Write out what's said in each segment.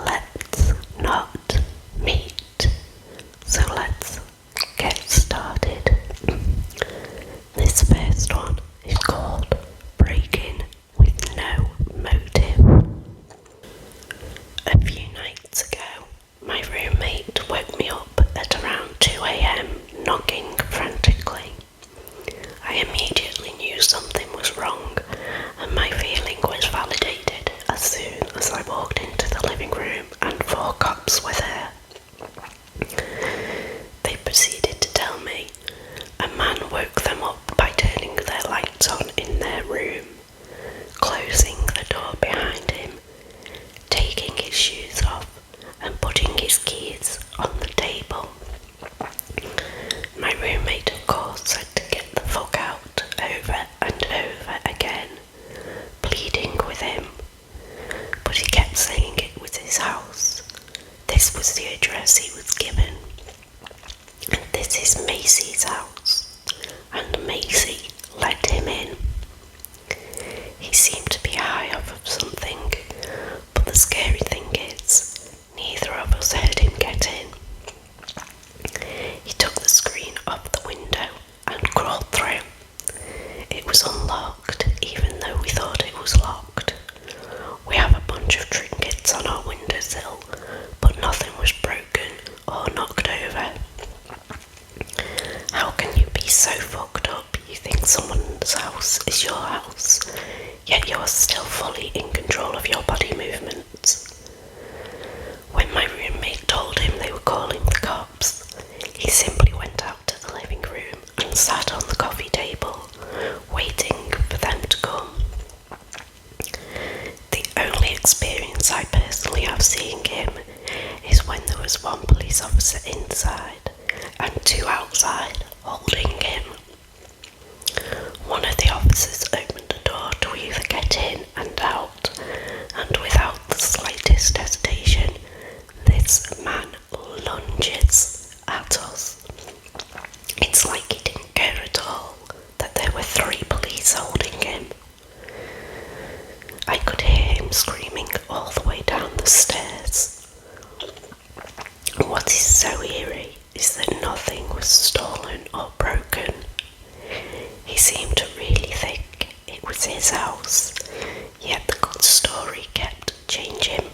let's not meet. So let's get started. This first one is called Breaking with No Motive. A few nights ago, my roommate woke me up at around 2 a.m, knocking frantically. I immediately knew something was wrong, and my feeling was validated as soon as I walked into the living room and 4 cops were there. They proceeded to tell me a man woke them up by turning their lights on in their room, closing the door behind him, taking his shoes off and putting his keys on the table. My roommate, of course, had to get the fuck out over and over again, pleading with him, but he kept saying it was his house. This was the address he was given, and this is Macy's house, and Macy let him in. He seemed to be high off of something, but the scary thing is, neither of us heard him get in. He took the screen off the window and crawled through. It was unlocked, even though we thought it was locked. We have a bunch of trinkets on our windowsill, but nothing was broken or knocked over. How can you be so fucked up you think someone's house is your house, yet you are still fully in control of your body movements? When my roommate told him they were calling the cops, he simply went out to the living room and sat on the coffee table, waiting for them to come. The only experience I personally have seeing him is when there was 1 police officer inside and 2 outside holding him. One of the officers opened the door to either get in and out, and without the slightest hesitation, this man lunges at us. It's like he didn't care at all that there were 3 police holding him. I could hear him screaming all the way down the stairs. What is so eerie is that nothing was stolen or broken. He seemed to really think it was his house, yet the good story kept changing.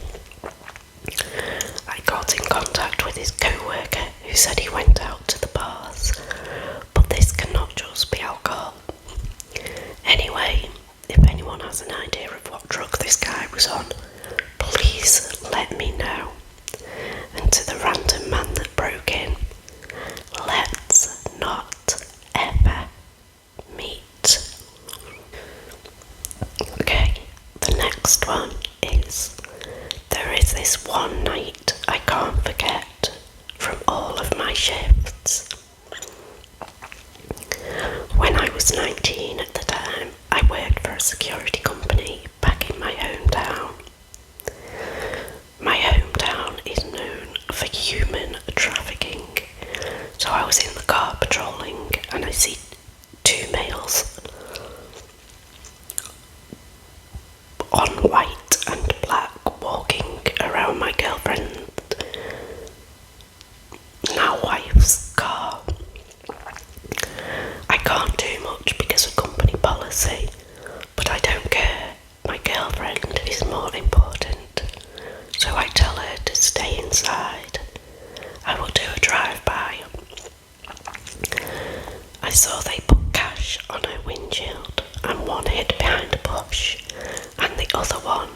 I got in contact with his co-worker who said he went out to the bars, but this cannot just be alcohol. Anyway, if anyone has an idea of what drug this guy was on, please let me know. And to the random man that broke in, let's not ever meet. Okay, the next one is, there is this one night I can't forget from all of my shifts. When I was 19 at the time, I worked for a security company back in my hometown. My hometown is known for human trafficking, so I was in the car patrolling and I see 2 males on white and black walking around my girlfriend, now wife's car. I can't do much because of company policy, but I don't care. My girlfriend is more important, so I tell her to stay inside. I will do a drive-by. I saw they put cash on her windshield, and one hid behind a bush, and the other one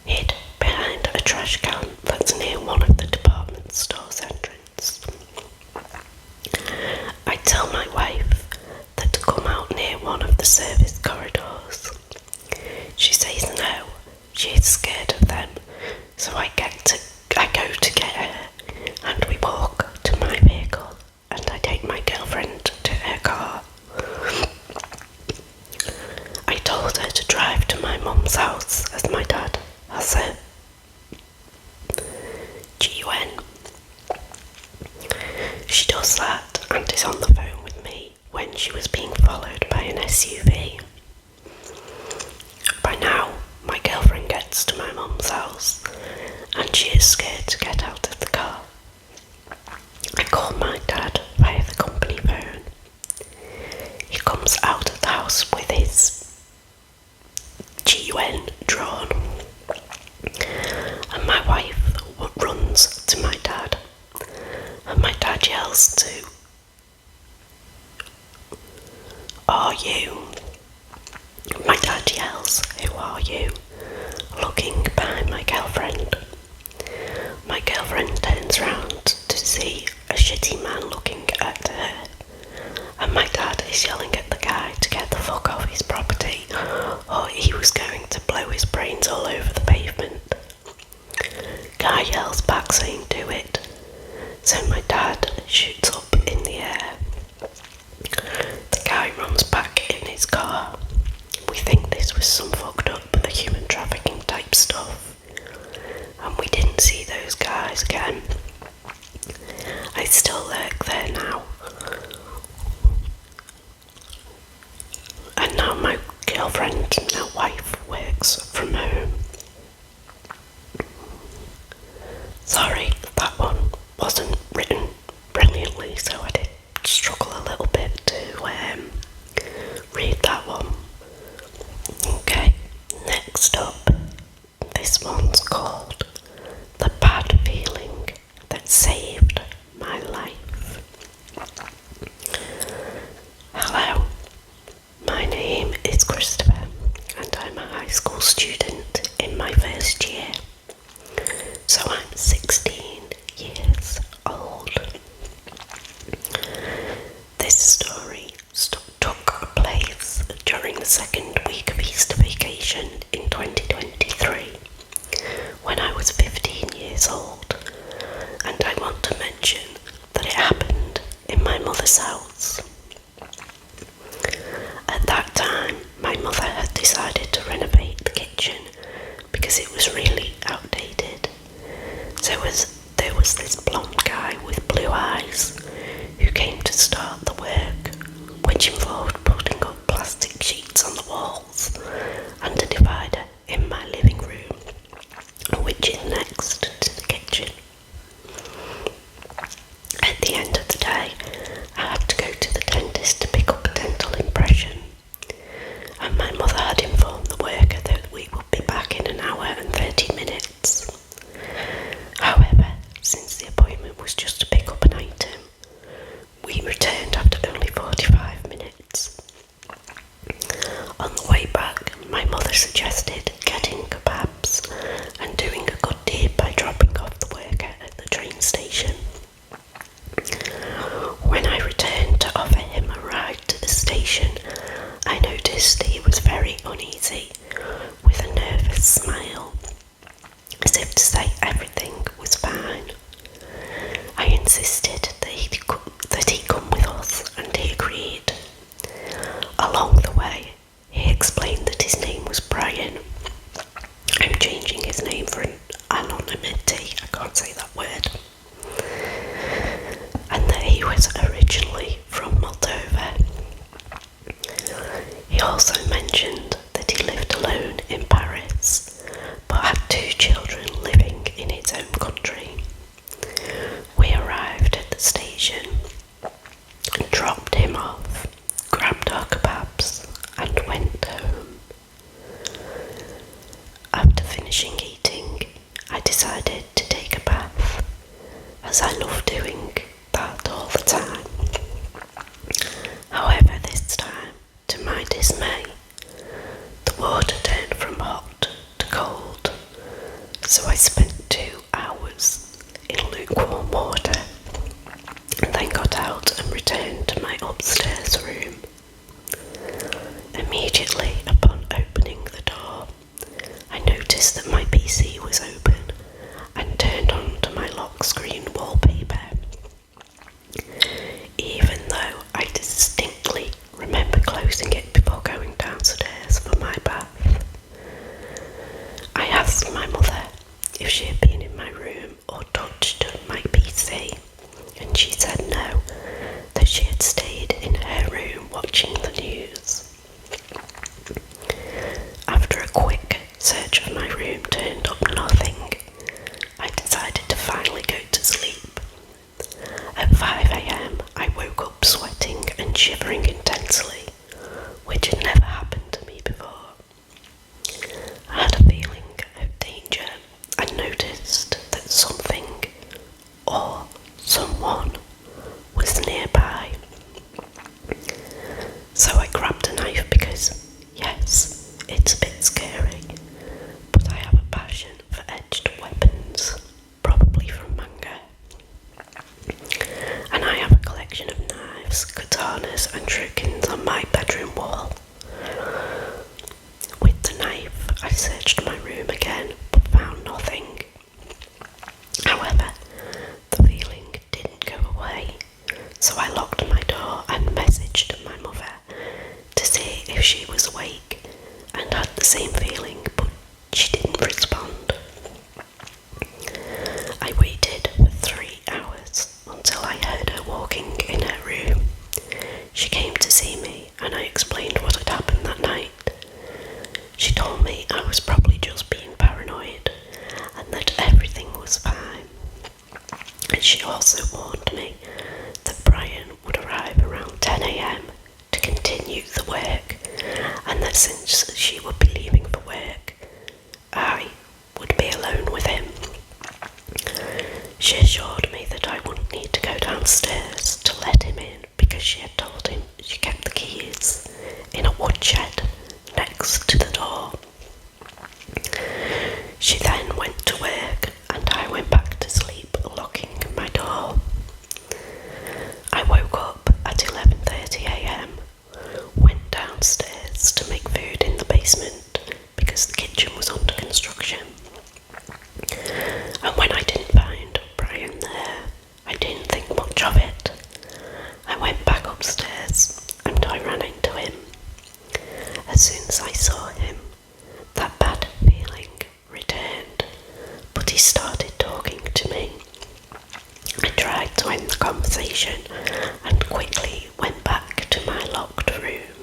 hid behind a trash can that's near one of the department store's entrance. I tell my wife that to come out near one of the service corridors. She says no, she is scared of them, so I go to get her, and we walk to my vehicle, and I take my girlfriend to her car. I told her to drive to my mum's house, as my dad has a GUN. She does that and is on the phone with me when she was being followed by an SUV. By now, my girlfriend gets to my mum's house and she is scared to get out of the car. I call my dad via the company phone. He comes out of the house with his GUN drawn, and my wife runs to my dad, and my dad yells to, "Are you?" My dad yells, "Who are you?" looking behind my girlfriend. My girlfriend turns round to see a shitty man looking at her, and my dad is yelling at the guy to get the fuck off his property, or he was going to blow his brains all over the pavement. Guy yells back saying, "Do it." So my dad shoots up in the air. The guy runs back in his car. We think this was some fucked up human trafficking type stuff, and we didn't see those guys again. I still lurk there now, and now my girlfriend, now wife, works from home. Sorry, that one wasn't written brilliantly, so I did struggle a little bit to read that one. Okay, next up, this one's called "The Bad Feeling That Saved My Life." Hello, my name is Christopher, and I'm a high school student in my first year, so I'm 16 years old. This story took place during the second week of Easter vacation in 2023, when I was 15 years old, and I want to mention that it happened in my mother's house. At that time, my mother had decided to renovate the kitchen because it was really outdated. There was this blonde guy with blue eyes who came to start the work, which involved putting up plastic sheets on the walls and a divider in my living room, which is next to the kitchen. At the end of the day, I had to go to the dentist to pick up a dental impression, and my mother had informed the worker that we would be back in an hour and 30 minutes. However, since the appointment was just to pick up an item, we returned after only 45 minutes. On the way back, my mother suggested getting kebabs and doing a good deed by dropping off the worker at the train station. When I returned to offer him a ride to the station, I noticed he was very uneasy, with a nervous smile, as if to say everything was fine. I insisted that he come with us, and he agreed. Along the way, he explained that his name was Brian. I'm changing his name for anonymity, I can't say that word. And that he was originally from Moldova. He also mentioned that he lived alone in Paris, but had 2 children living in his own country. We arrived at the station and dropped him off, grabbed our kebabs, and went home. After finishing eating, I decided to take a bath, as I love doing that all the time. However, this time, to my dismay, the water turned from hot to cold, so I spent 2 hours in lukewarm water, and then got out and returned to my upstairs room. Immediately upon opening the door, I noticed that my PC was open and turned on to my lock screen wallpaper. Even though I distinctly remember closing it before going downstairs for my bath. I asked my mother if she had been in my room or touched my PC, and she said no, that she had stayed in her room watching the news. After a quick search of my room turned up nothing, I noticed that something or someone was nearby. So I grabbed a knife because, yes, it's a bit scary, but I have a passion for edged weapons, probably from manga. And I have a collection of knives, katanas and shurikens on my bedroom wall. With the knife, I searched my room again, but found nothing. However, the feeling didn't go away, so I locked my door and messaged my mother to see if she was awake and had the same feeling, but she didn't respond. I waited for 3 hours until I heard her walking in her room. She came to see me and I explained what had happened that night. She told me I was probably just being paranoid and that everything was fine. And she also warned me that Brian would arrive around 10 a.m. to continue the work, and that since she would be leaving for work, I would be alone with him. She assured me that I wouldn't need to go downstairs to let him in because she had told him she kept the keys in a woodshed next to the door. She then went to work and I went back to sleep, locking my door. I woke up at 11:30 a.m, went downstairs to make food in the basement because the kitchen was under construction. And when I didn't find Brian there, I didn't think much of it. I went back upstairs and I ran into him. As soon as I saw him, that bad feeling returned, but he started talking to me. I tried to end the conversation and quickly went back to my locked room.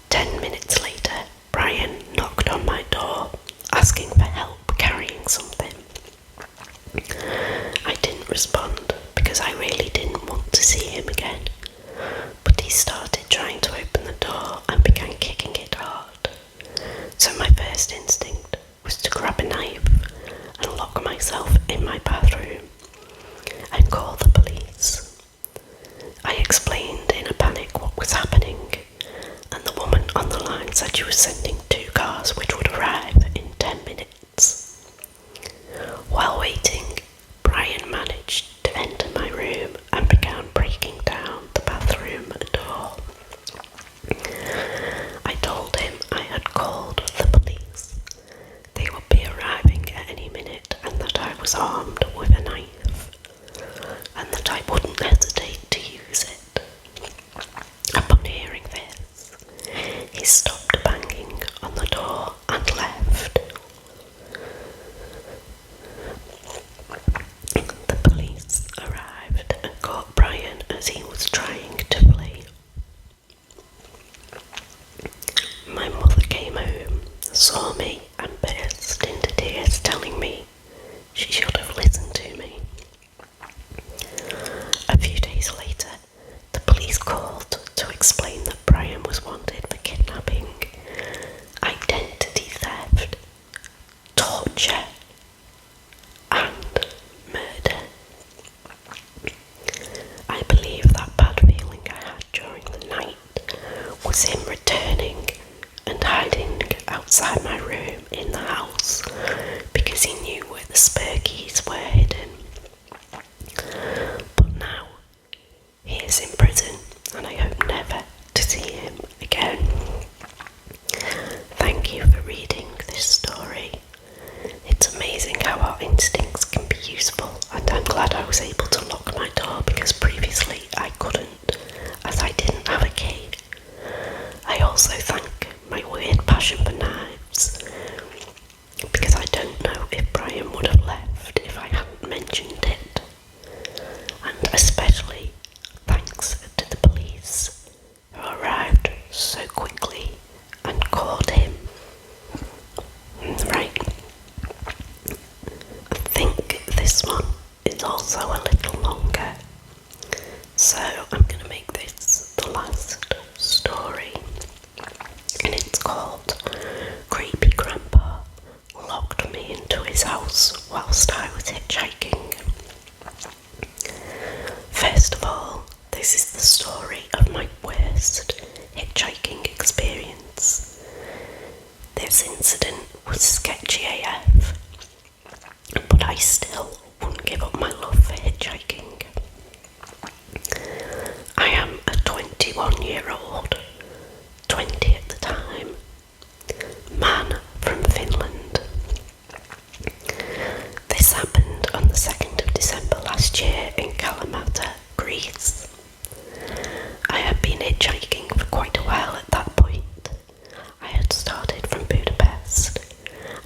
10 minutes later, Brian knocked on my door, asking for help carrying something. I didn't respond because I really didn't want to see him again, but he started trying to open the door and began kicking it hard. So my first instinct was to grab a knife and lock myself in my bathroom and call the police. I explained in a panic what was happening, and the woman on the line said she was sending 2 cars which would arrive in 10 minutes. While waiting, Brian managed to enter my room and began breaking down the bathroom door. I told him I had called the police. They would be arriving at any minute and that I was armed with a knife and that I wouldn't hesitate to use it. Upon hearing this, he stopped banging on the door and left. The police arrived and caught Brian as he was trying to flee. My mother came home, saw me and burst into tears, telling me she should have listened to me. A few days later, the police called to explain that Brian was wanted for kidnapping, identity theft, torture, and murder. I believe that bad feeling I had during the night was him returning and hiding outside my room in the house because he knew where the spare keys were hidden. But now he is in prison and I hope never to see him again. Thank you for reading this story. It's amazing how our instincts can be useful, and I'm glad I was able to lock my door because previously I couldn't, as I didn't have a key. I also thank my weird passion for knives because I don't know if Brian would have left if I hadn't mentioned it. And especially thanks to the police who arrived so quickly and caught him. Right. I think this one is also a little longer, so I'm going to make this the last story, and it's called Creepy Grandpa Locked Me in whilst I was hitchhiking. First of all, this is the story of my worst hitchhiking experience. This incident was sketchy AF, but I still wouldn't give up my love for hitchhiking. I am a 21-year-old, 20 at the time, man from Finland. This happened on the 2nd of December last year in Kalamata, Greece. I had been hitchhiking for quite a while at that point. I had started from Budapest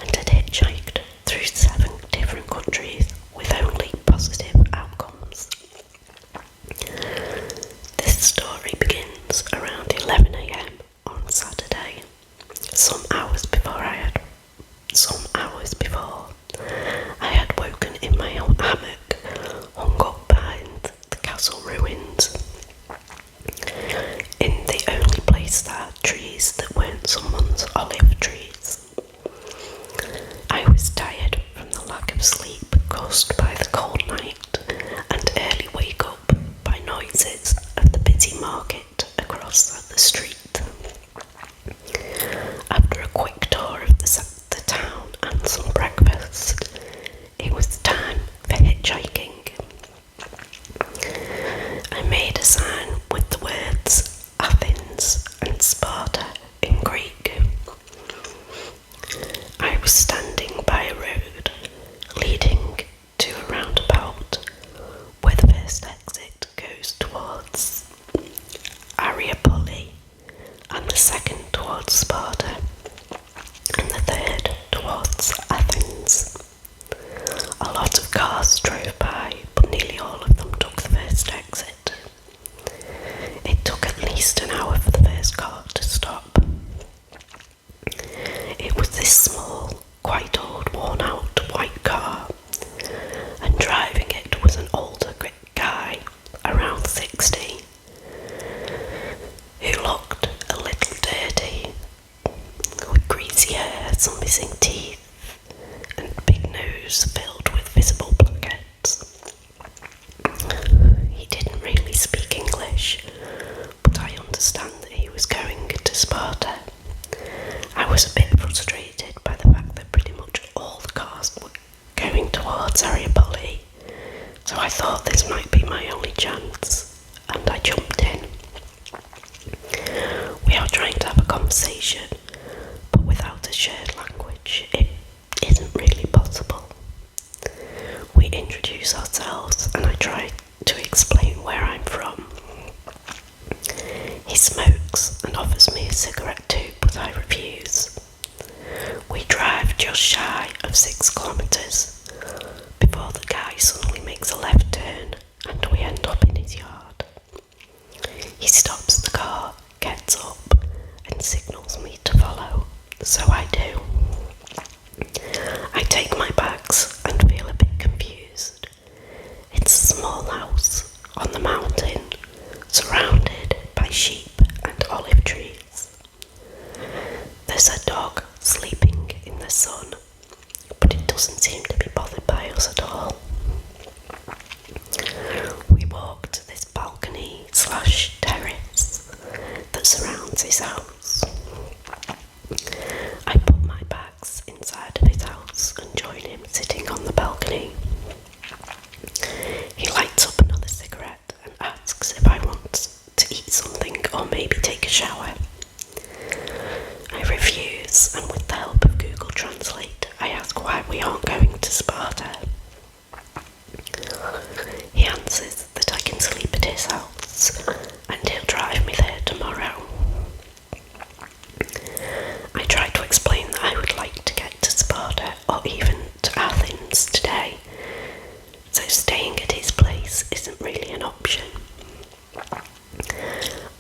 and had hitchhiked through 7 different countries with only positive outcomes. This story begins around 11 a.m. on Saturday, some hours before I had woken in my own hammock, hung up behind the castle ruins, in the only place that had trees that weren't someone's olive trees. I was tired from the lack of sleep caused by the cold night and early wake up by noises of the busy market across the street. After a quick tour of the town and some breakfast, it was time for hitchhiking. I made a sign with the words Athens and Sparta in Greek. I was standing by a road leading to a roundabout where the first exit goes towards Ariapoli and the second towards Sparta and the third towards Athens. A lot of cars drove by, but nearly all of them took the first exit. It took at least an hour for the first car to stop. It was this small, quite old, worn-out white car, and driving it was an older guy, around 60, who looked a little dirty, with greasy hair, some missing teeth, and a big nose filled with visible blackheads. He didn't really speak English, but I understand that he was going to Sparta. I was a bit frustrated by the fact that pretty much all the cars were going towards Ariapoli, so I thought this might be my only chance, and I jumped in. We are trying to have a conversation, but without a shared language, it isn't really possible. We introduce ourselves, and I try to explain where I'm from. He smokes and offers me a cigarette too, but I refuse. We drive just shy of 6 kilometres before the guy suddenly makes a left turn and we end up in his yard. He stops the car, gets up and signals me to follow, so I do. I take my bags and feel a bit confused. It's a small house on the mountain, surrounded by sheep and olive trees. There's a dog sleeping in the sun, but it doesn't seem to be bothered by us at all. We walk to this balcony/terrace that surrounds his house. I put my bags inside of his house and join him sitting on the balcony. He lights up another cigarette and asks if I want to eat something or maybe take a shower. I refuse, and with the help of Google Translate, I ask why we aren't going to Sparta. He answers that I can sleep at his house and he'll drive me there tomorrow. I try to explain that I would like to get to Sparta or even to Athens today, so staying at his place isn't really an option.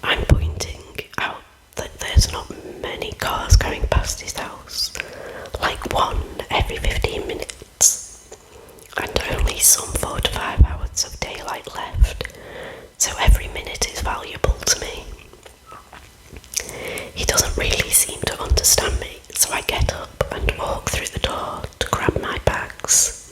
I'm pointing out that there's not many cars going past his house, like one every 15 minutes, and only some 4 to 5 hours of daylight left, so every minute is valuable to me. He doesn't really seem to understand me, so I get up and walk through the door to grab my bags.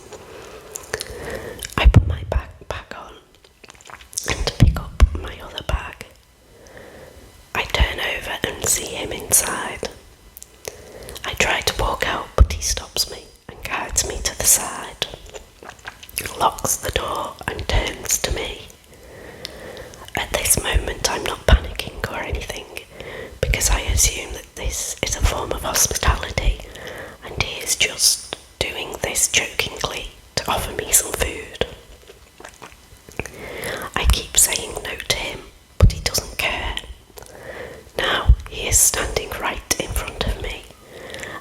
moment I'm not panicking or anything, because I assume that this is a form of hospitality and he is just doing this jokingly to offer me some food. I keep saying no to him, but he doesn't care. Now he is standing right in front of me,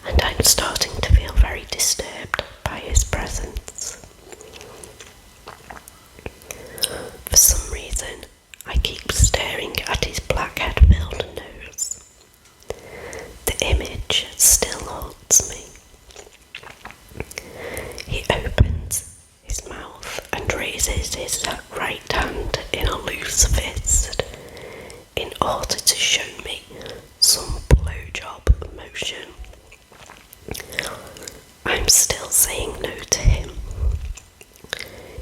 and I'm starting to feel very disturbed by his presence. For some reason, I keep staring at his blackhead-filled nose. The image still haunts me. He opens his mouth and raises his right hand in a loose fist in order to show me some blowjob motion. I'm still saying no to him.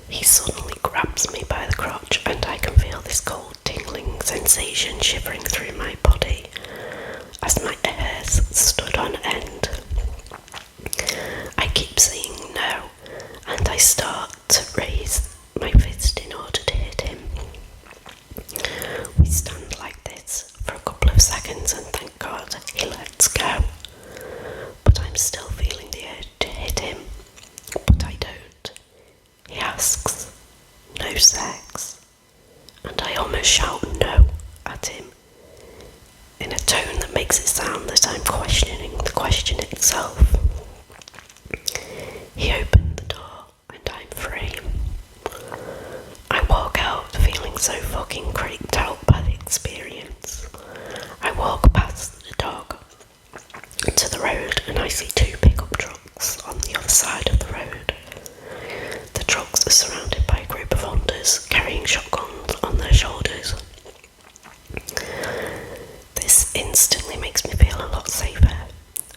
He suddenly grabs me by the crotch and I can feel this cold tingling sensation shivering through my body as my hairs stood on end. I keep saying no and I start to raise my fist in order to hit him. We stand like this for a couple of seconds and thank God he lets go. But I'm still feeling the urge to hit him, but I don't. He asks, "No sex?" And I almost shout no at him in a tone that makes it sound that I'm questioning the question itself. He opened the door and I'm free. I walk out feeling so fucking creeped out by the experience. I walk past the dog to the road and I see 2 pickup trucks on the other side of the road. The trucks are surrounded by a group of hunters carrying shotguns on their shoulders. This instantly makes me feel a lot safer.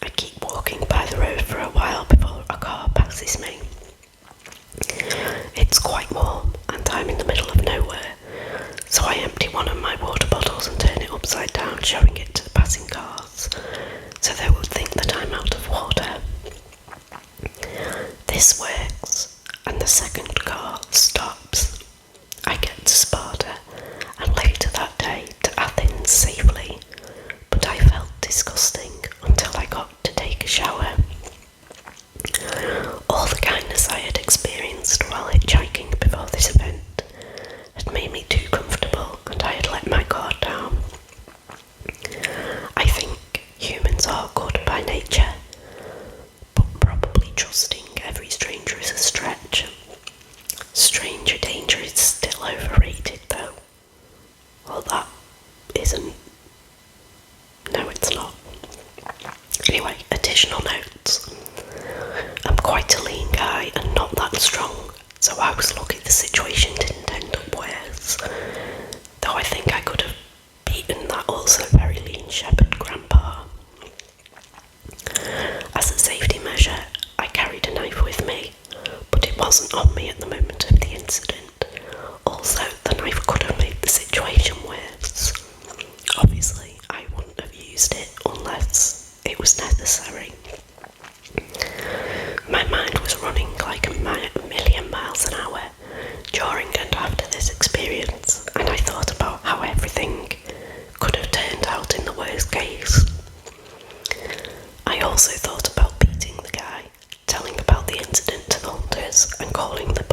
I keep walking by the road for a while before a car passes me. It's quite warm and I'm in the middle of nowhere, so I empty one of my water bottles and turn it upside down, showing it to the passing cars, so they would think that I'm out of water. This works, and the second car stops. I get to Sparta, and later that day to Athens safely, but I felt disgusting until I got to take a shower. All the kindness I had experienced while hitchhiking before this event had made me too comfortable and I had let my guard down. I think humans are good by nature, but probably trusting every stranger is a stretch. Stranger danger is still overrated though. Well, that isn't. No, it's not. Anyway, additional notes. I'm quite a lean guy and not that strong, so I was lucky the situation didn't end up worse, though I think I could have beaten that also very lean shepherd grandpa. As a safety measure, I carried a knife with me, but it wasn't on me at the moment of the incident. Also, the knife could have made the situation worse. Obviously, I wouldn't have used it unless it was necessary. My mind was running like a million miles an hour during and after this experience, and I thought about how everything could have turned out in the worst case. I also thought about beating the guy, telling about the incident to the hunters, and calling the